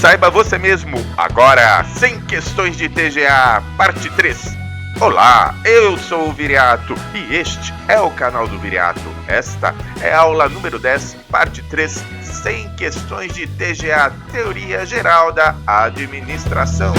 Saiba você mesmo, agora, sem questões de TGA, parte 3. Olá, eu sou o Viriato e este é o canal do Viriato. Esta é a aula número 10, parte 3, sem questões de TGA, teoria geral da administração.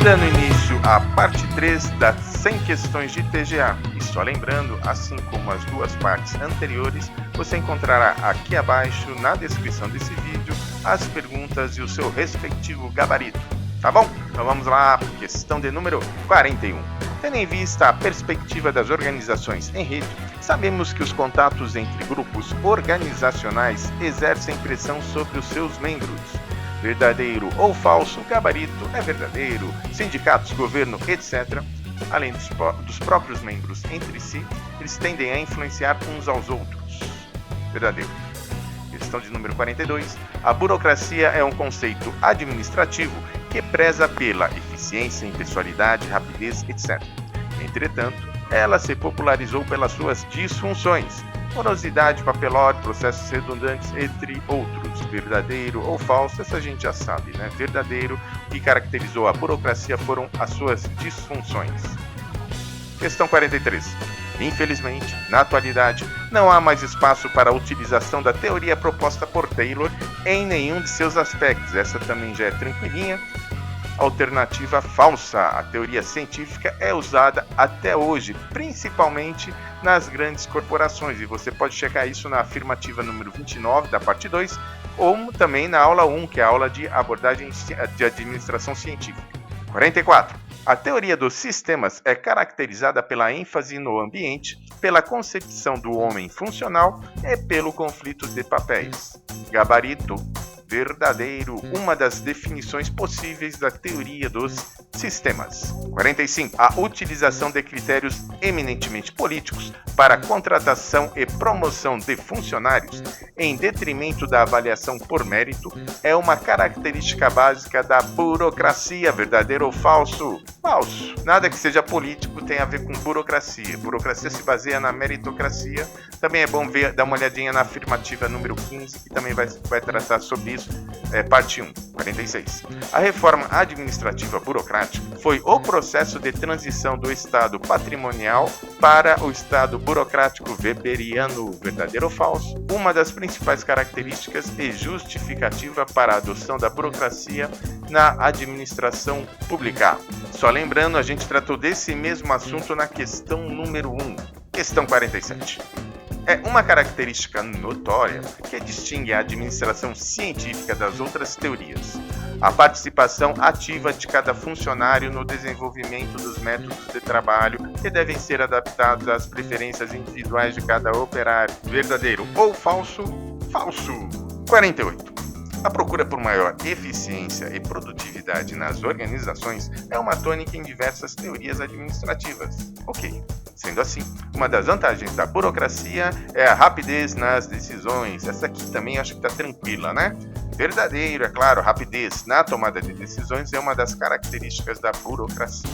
Dando início à parte 3 das 100 questões de TGA. E só lembrando, assim como as duas partes anteriores, você encontrará aqui abaixo na descrição desse vídeo as perguntas e o seu respectivo gabarito. Tá bom? Então vamos lá, questão de número 41. Tendo em vista a perspectiva das organizações em rede, sabemos que os contatos entre grupos organizacionais exercem pressão sobre os seus membros. Verdadeiro ou falso, gabarito é verdadeiro, sindicatos, governo, etc. Além dos próprios membros entre si, eles tendem a influenciar uns aos outros. Verdadeiro. Questão de número 42. A burocracia é um conceito administrativo que preza pela eficiência, impessoalidade, rapidez, etc. Entretanto, ela se popularizou pelas suas disfunções. Morosidade, papelório, processos redundantes, entre outros. Verdadeiro ou falso, essa a gente já sabe, né? Verdadeiro, o que caracterizou a burocracia foram as suas disfunções. Questão 43. Infelizmente, na atualidade, não há mais espaço para a utilização da teoria proposta por Taylor em nenhum de seus aspectos. Essa também já é tranquilinha. Alternativa falsa. A teoria científica é usada até hoje, principalmente nas grandes corporações, e você pode checar isso na afirmativa número 29 da parte 2, ou também na aula 1, que é a aula de abordagem de administração científica. 44. A teoria dos sistemas é caracterizada pela ênfase no ambiente, pela concepção do homem funcional e pelo conflito de papéis. Gabarito. Verdadeiro, uma das definições possíveis da teoria dos sistemas. 45. A utilização de critérios eminentemente políticos para contratação e promoção de funcionários, em detrimento da avaliação por mérito, é uma característica básica da burocracia. Verdadeiro ou falso? Falso. Nada que seja político tem a ver com burocracia. Burocracia se baseia na meritocracia. Também é bom dar uma olhadinha na afirmativa número 15, que também vai tratar sobre isso. Parte 1, 46. A reforma administrativa burocrática foi o processo de transição do Estado patrimonial para o Estado burocrático weberiano. Verdadeiro ou falso? Uma das principais características e justificativa para a adoção da burocracia na administração pública. Só lembrando, a gente tratou desse mesmo assunto na questão número 1. Questão 47. É uma característica notória que distingue a administração científica das outras teorias. A participação ativa de cada funcionário no desenvolvimento dos métodos de trabalho que devem ser adaptados às preferências individuais de cada operário. Verdadeiro ou falso? Falso. 48. A procura por maior eficiência e produtividade nas organizações é uma tônica em diversas teorias administrativas. Ok. Sendo assim, uma das vantagens da burocracia é a rapidez nas decisões. Essa aqui também acho que está tranquila, né? Verdadeiro, é claro, rapidez na tomada de decisões é uma das características da burocracia.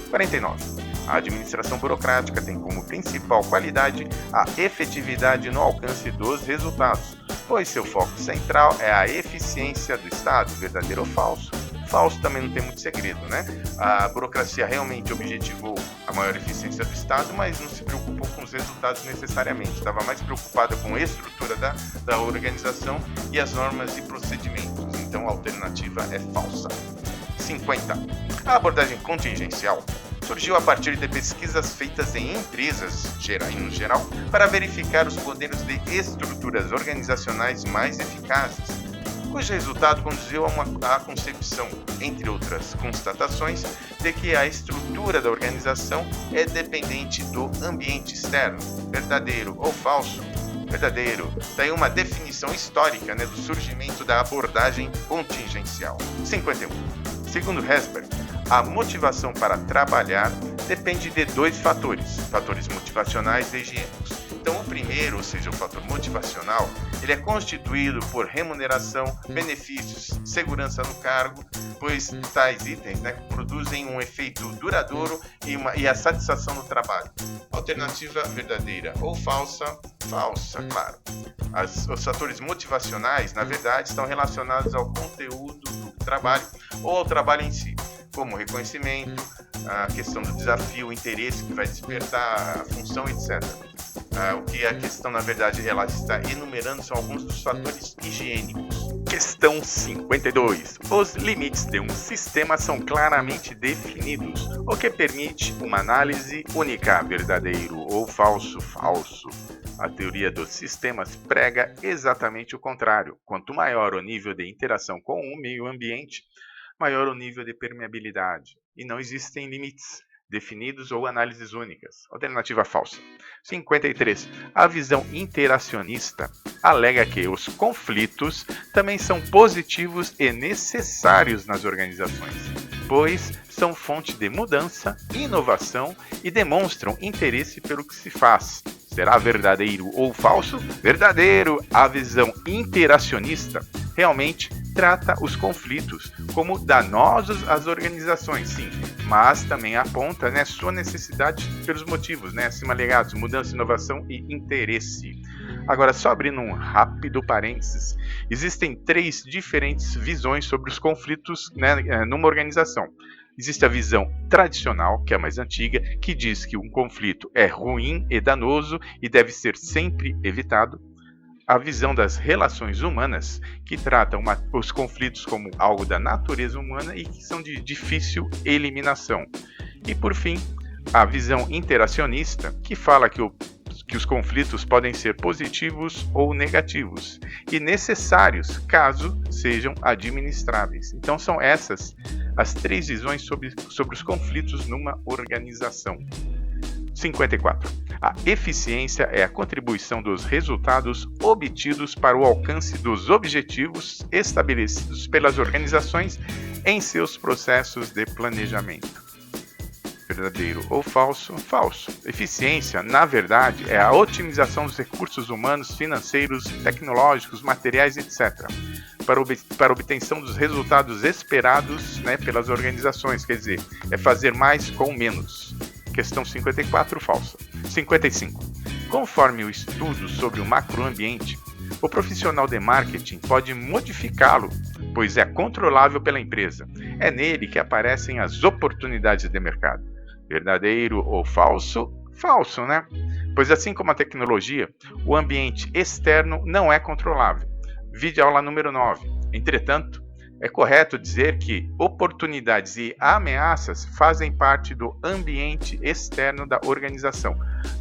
49. A administração burocrática tem como principal qualidade a efetividade no alcance dos resultados, pois seu foco central é a eficiência do Estado. Verdadeiro ou falso? Falso também não tem muito segredo, né? A burocracia realmente objetivou a maior eficiência do Estado, mas não se preocupou com os resultados necessariamente. Estava mais preocupada com a estrutura da organização e as normas e procedimentos. Então a alternativa é falsa. 50. A abordagem contingencial surgiu a partir de pesquisas feitas em empresas, em geral, para verificar os modelos de estruturas organizacionais mais eficazes, cujo resultado conduziu à concepção, entre outras constatações, de que a estrutura da organização é dependente do ambiente externo. Verdadeiro ou falso? Verdadeiro. Daí uma definição histórica, do surgimento da abordagem contingencial. 51. Segundo Herzberg, a motivação para trabalhar depende de dois fatores motivacionais e higiênicos. Então, o primeiro, ou seja, o fator motivacional, Ele é constituído por remuneração, benefícios, segurança no cargo, pois tais itens, né, produzem um efeito duradouro e a satisfação no trabalho. Alternativa verdadeira ou falsa? Falsa, claro. Os fatores motivacionais, na verdade, estão relacionados ao conteúdo do trabalho ou ao trabalho em si, como reconhecimento, a questão do desafio, o interesse que vai despertar, a função, etc. O que a questão, na verdade, ela está enumerando são alguns dos fatores higiênicos. Questão 52. Os limites de um sistema são claramente definidos, o que permite uma análise única, verdadeiro ou falso, falso. A teoria dos sistemas prega exatamente o contrário. Quanto maior o nível de interação com o meio ambiente, maior o nível de permeabilidade. E não existem limites definidos ou análises únicas. Alternativa falsa. 53. A visão interacionista alega que os conflitos também são positivos e necessários nas organizações, pois são fonte de mudança, inovação e demonstram interesse pelo que se faz. Será verdadeiro ou falso? Verdadeiro! A visão interacionista realmente trata os conflitos como danosos às organizações, sim, mas também aponta, né, sua necessidade pelos motivos, né, acima alegados, mudança, inovação e interesse. Agora, só abrindo um rápido parênteses, existem 3 diferentes visões sobre os conflitos, né, numa organização. Existe a visão tradicional, que é a mais antiga, que diz que um conflito é ruim e danoso e deve ser sempre evitado. A visão das relações humanas, que trata os conflitos como algo da natureza humana e que são de difícil eliminação. E, por fim, a visão interacionista, que fala que os conflitos podem ser positivos ou negativos e necessários caso sejam administráveis. Então, são essas as 3 visões sobre os conflitos numa organização. 54. A eficiência é a contribuição dos resultados obtidos para o alcance dos objetivos estabelecidos pelas organizações em seus processos de planejamento. Verdadeiro ou falso? Falso. Eficiência, na verdade, é a otimização dos recursos humanos, financeiros, tecnológicos, materiais, etc., para obtenção dos resultados esperados, né, pelas organizações, quer dizer, é fazer mais com menos. Questão 54, falsa. 55. Conforme o estudo sobre o macroambiente, o profissional de marketing pode modificá-lo, pois é controlável pela empresa. É nele que aparecem as oportunidades de mercado. Verdadeiro ou falso? Falso, né? Pois assim como a tecnologia, o ambiente externo não é controlável. Vide a aula número 9. Entretanto, é correto dizer que oportunidades e ameaças fazem parte do ambiente externo da organização.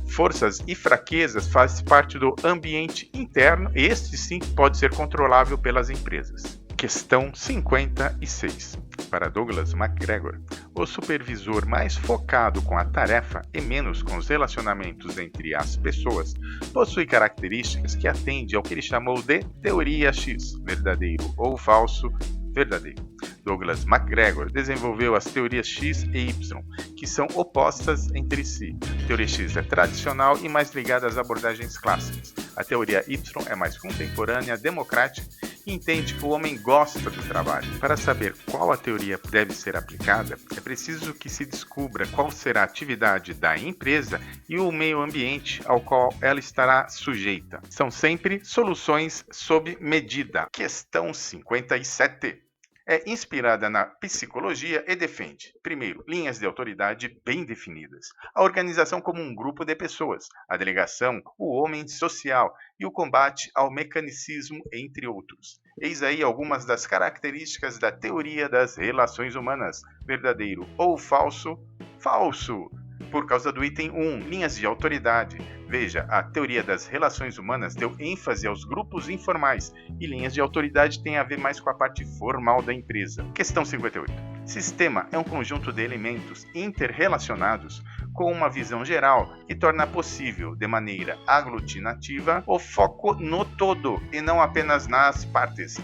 Forças e fraquezas fazem parte do ambiente interno e este sim pode ser controlável pelas empresas. Questão 56. Para Douglas MacGregor, o supervisor mais focado com a tarefa e menos com os relacionamentos entre as pessoas possui características que atendem ao que ele chamou de teoria X, verdadeiro ou falso, verdadeiro. Douglas MacGregor desenvolveu as teorias X e Y, que são opostas entre si. A teoria X é tradicional e mais ligada às abordagens clássicas. A teoria Y é mais contemporânea, democrática e entende que o homem gosta do trabalho. Para saber qual a teoria deve ser aplicada, é preciso que se descubra qual será a atividade da empresa e o meio ambiente ao qual ela estará sujeita. São sempre soluções sob medida. Questão 57. É inspirada na psicologia e defende, primeiro, linhas de autoridade bem definidas, a organização como um grupo de pessoas, a delegação, o homem social e o combate ao mecanicismo, entre outros. Eis aí algumas das características da teoria das relações humanas, verdadeiro ou falso? Falso! Por causa do item 1, linhas de autoridade. Veja, a teoria das relações humanas deu ênfase aos grupos informais e linhas de autoridade tem a ver mais com a parte formal da empresa. Questão 58. Sistema é um conjunto de elementos interrelacionados com uma visão geral que torna possível, de maneira aglutinativa, o foco no todo e não apenas nas partes.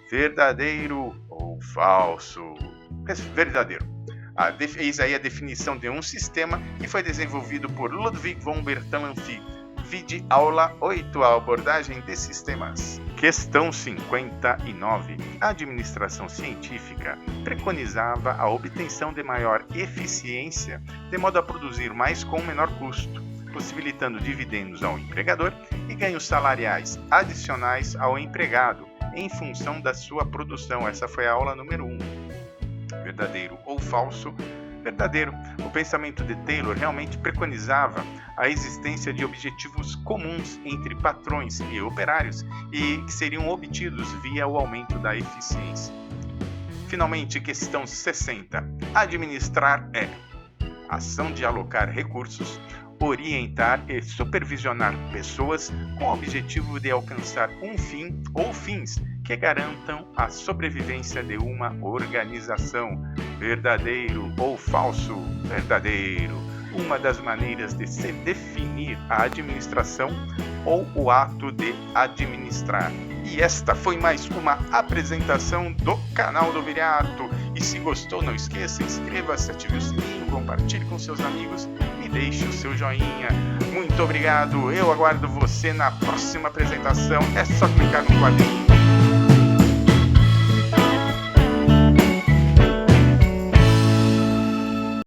Verdadeiro ou falso? Verdadeiro. Eis aí a definição de um sistema que foi desenvolvido por Ludwig von Bertalanffy. Vide aula 8, a abordagem desses temas. Questão 59. A administração científica preconizava a obtenção de maior eficiência, de modo a produzir mais com menor custo, possibilitando dividendos ao empregador e ganhos salariais adicionais ao empregado, em função da sua produção. Essa foi a aula número 1. Verdadeiro ou falso? Verdadeiro. O pensamento de Taylor realmente preconizava a existência de objetivos comuns entre patrões e operários e que seriam obtidos via o aumento da eficiência. Finalmente, questão 60. Administrar é ação de alocar recursos, orientar e supervisionar pessoas com o objetivo de alcançar um fim ou fins que garantam a sobrevivência de uma organização. Verdadeiro ou falso? Verdadeiro. Uma das maneiras de se definir a administração ou o ato de administrar. E esta foi mais uma apresentação do canal do Viriato. E se gostou, não esqueça, inscreva-se, ative o sininho, compartilhe com seus amigos e deixe o seu joinha. Muito obrigado, eu aguardo você na próxima apresentação. É só clicar no quadrinho